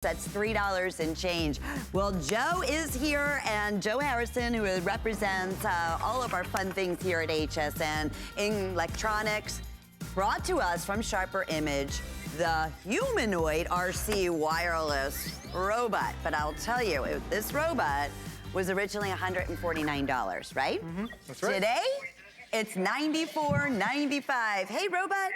That's $3 and change. Well, Joe is here, and Joe Harrison, who represents all of our fun things here at HSN in electronics, brought to us from Sharper Image the Humanoid RC wireless robot. But I'll tell you, this robot was originally $149, right? That's right. Today, it's $94.95. Hey, robot.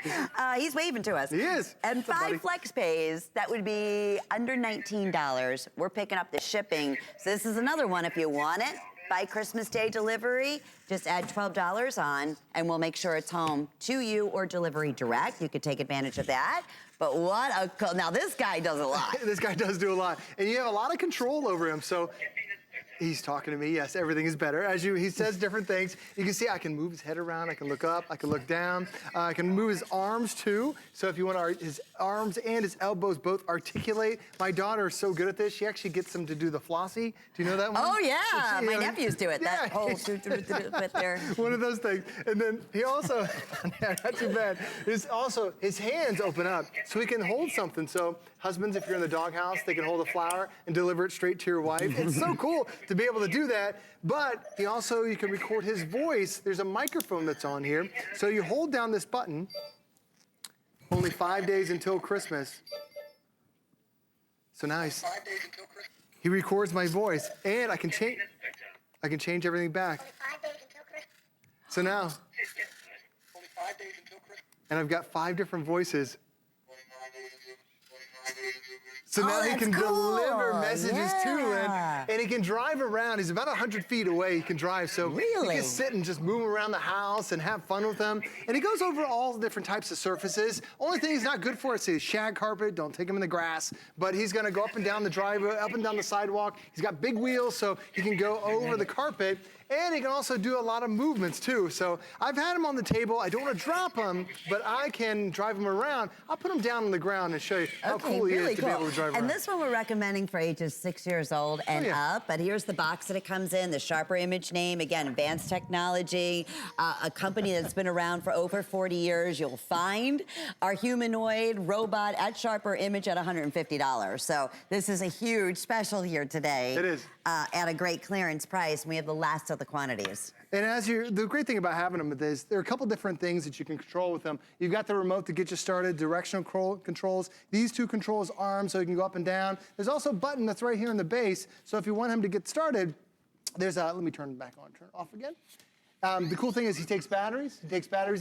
He's waving to us. He is. And 5 flex pays, that would be under $19. We're picking up the shipping. So this is another one if you want it. By Christmas Day delivery, just add $12 on, and we'll make sure it's home to you or delivery direct. You could take advantage of that. But what a cool, now this guy does a lot. This guy does do a lot. And you have a lot of control over him. So he's talking to me. Yes, everything is better. He says different things. You can see I can move his head around. I can look up. I can look down. I can move his arms too. So if you want his arms and his elbows both articulate. My daughter is so good at this. She actually gets him to do the flossy. Do you know that one? Oh yeah, my nephews do it. That whole with their one of those things. And then he also, not too bad. His hands open up so he can hold something. So husbands, if you're in the doghouse, they can hold a flower and deliver it straight to your wife. It's so cool to be able to do that. But you can record his voice. There's a microphone that's on here. So you hold down this button. Only 5 days until Christmas. So now he records my voice, and I can change everything back. So now, and I've got 5 different voices. So now he can deliver messages to him, and he can drive around. He's about 100 feet away. He can drive, so you can sit and just move around the house and have fun with him. And he goes over all the different types of surfaces. Only thing he's not good for is shag carpet. Don't take him in the grass. But he's going to go up and down the driveway, up and down the sidewalk. He's got big wheels, so he can go over the carpet. And he can also do a lot of movements too. So I've had him on the table. I don't want to drop him, but I can drive him around. I'll put him down on the ground and show you how cool he is to be able to drive around. And this one we're recommending for ages 6 years old and up. But here's the box that it comes in, the Sharper Image name. Again, advanced technology, a company that's been around for over 40 years. You'll find our humanoid robot at Sharper Image at $150. So this is a huge special here today. It is. At a great clearance price. We have the last of the quantities. And the great thing about having them is there are a couple different things that you can control with them. You've got the remote to get you started, directional controls. These 2 controls arms so you can go up and down. There's also a button that's right here in the base. So if you want him to get started, there's let me turn it back on, turn it off again. The cool thing is he takes batteries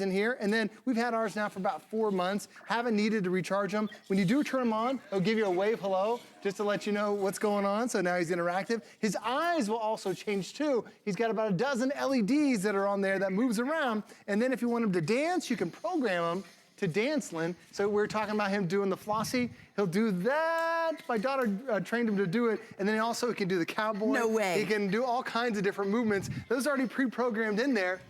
in here, and then we've had ours now for about 4 months, haven't needed to recharge them. When you do turn them on, it'll give you a wave hello, just to let you know what's going on, so now he's interactive. His eyes will also change too. He's got about a dozen LEDs that are on there that moves around, and then if you want him to dance, you can program him to dance, Lynn. So we're talking about him doing the flossy. He'll do that. My daughter trained him to do it. And then also he can do the cowboy. No way. He can do all kinds of different movements. Those are already pre-programmed in there.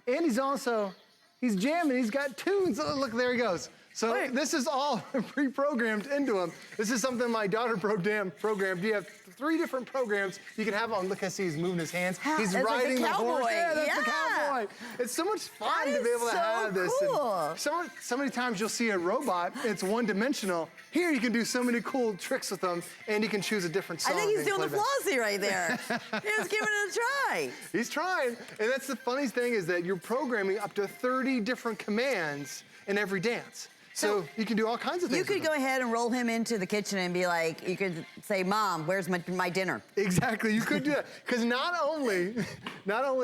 And he's jamming. He's got tunes. Oh, look, there he goes. So this is all pre-programmed into him. This is something my daughter programmed. You have 3 different programs you can have on. Look, I see he's moving his hands. He's riding the horse. Yeah, that's the cowboy. It's so much fun to be able to have this. Cool. So many times you'll see a robot, it's one-dimensional. Here you can do so many cool tricks with them, and you can choose a different song. I think he's doing the flossy right there. He's giving it a try. He's trying. And that's the funniest thing is that you're programming up to 30 different commands in every dance. So you can do all kinds of things. You could go ahead and roll him into the kitchen and be like, you could say, Mom, where's my dinner? Exactly, you could do that. Because not only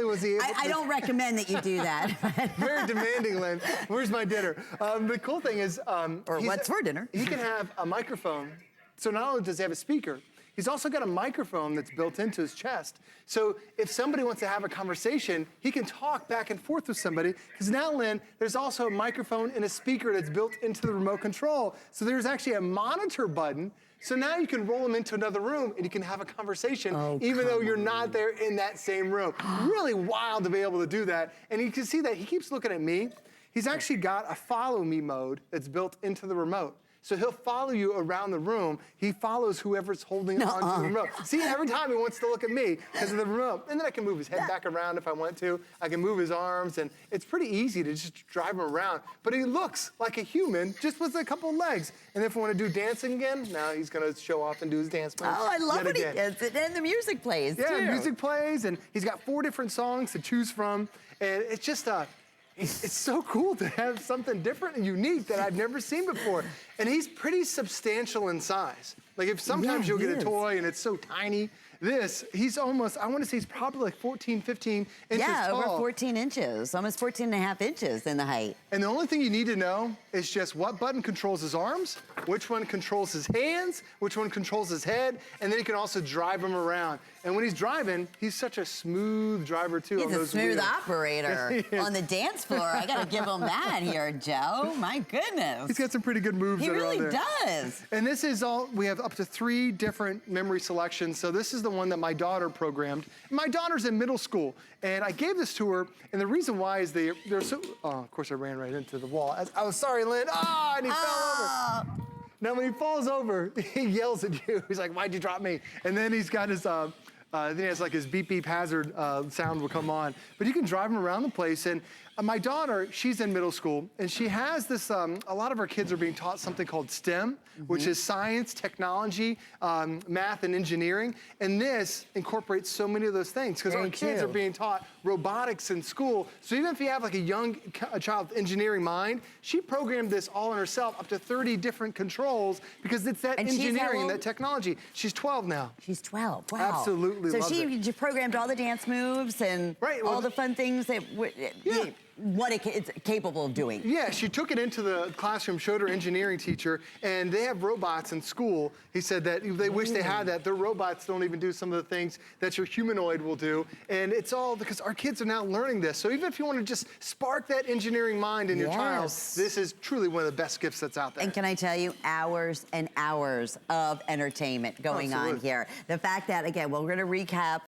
was he able to... I don't recommend that you do that. Very demanding, Lynn. Where's my dinner? The cool thing is... or what's for dinner? He can have a microphone. So not only does he have a speaker, he's also got a microphone that's built into his chest. So if somebody wants to have a conversation, he can talk back and forth with somebody. Because now, Lynn, there's also a microphone and a speaker that's built into the remote control. So there's actually a monitor button. So now you can roll him into another room and you can have a conversation even though you're not there in that same room. Really wild to be able to do that. And you can see that he keeps looking at me. He's actually got a follow me mode that's built into the remote. So he'll follow you around the room. He follows whoever's holding onto the remote. See, every time he wants to look at me because of the remote. And then I can move his head back around if I want to. I can move his arms, and it's pretty easy to just drive him around. But he looks like a human, just with a couple legs. And if we want to do dancing again, now he's going to show off and do his dance moves. Oh, I love when he does it. And the music plays, too. Yeah, music plays, and he's got 4 different songs to choose from. And it's just it's so cool to have something different and unique that I've never seen before. And he's pretty substantial in size. Like if sometimes you'll get a toy and it's so tiny, he's almost, I want to say he's probably like 14, 15 inches tall. Yeah, over 14 inches, almost 14 and a half inches in the height. And the only thing you need to know is just what button controls his arms, which one controls his hands, which one controls his head, and then you can also drive him around. And when he's driving, he's such a smooth driver too. He's a smooth operator on the dance floor. I gotta give him that here, Joe. My goodness. He's got some pretty good moves. He that really are on there. does. And this is all, we have up to 3 different memory selections. So this is the one that my daughter programmed. My daughter's in middle school, and I gave this to her, and the reason why is they're so, oh, of course I ran right into the wall. Oh, sorry, Lynn. Oh, and he fell over. Now when he falls over, he yells at you. He's like, why'd you drop me? And then he's got his, then he has like his beep beep hazard sound will come on. But you can drive him around the place. And my daughter, she's in middle school, and she has this, a lot of our kids are being taught something called STEM, which is science, technology, math, and engineering. And this incorporates so many of those things because our kids are being taught robotics in school. So even if you have like a child with engineering mind, she programmed this all on herself, up to 30 different controls, because it's that engineering, that technology. She's 12 now. She's 12, wow. Absolutely loves it. So she programmed all the dance moves and all the fun things that what it's capable of doing. Yeah, she took it into the classroom, showed her engineering teacher, and they have robots in school. He said that they wish they had that. Their robots don't even do some of the things that your humanoid will do. And it's all because our kids are now learning this. So even if you want to just spark that engineering mind in your child, this is truly one of the best gifts that's out there. And can I tell you, hours and hours of entertainment going on here. The fact that, again, we're going to recap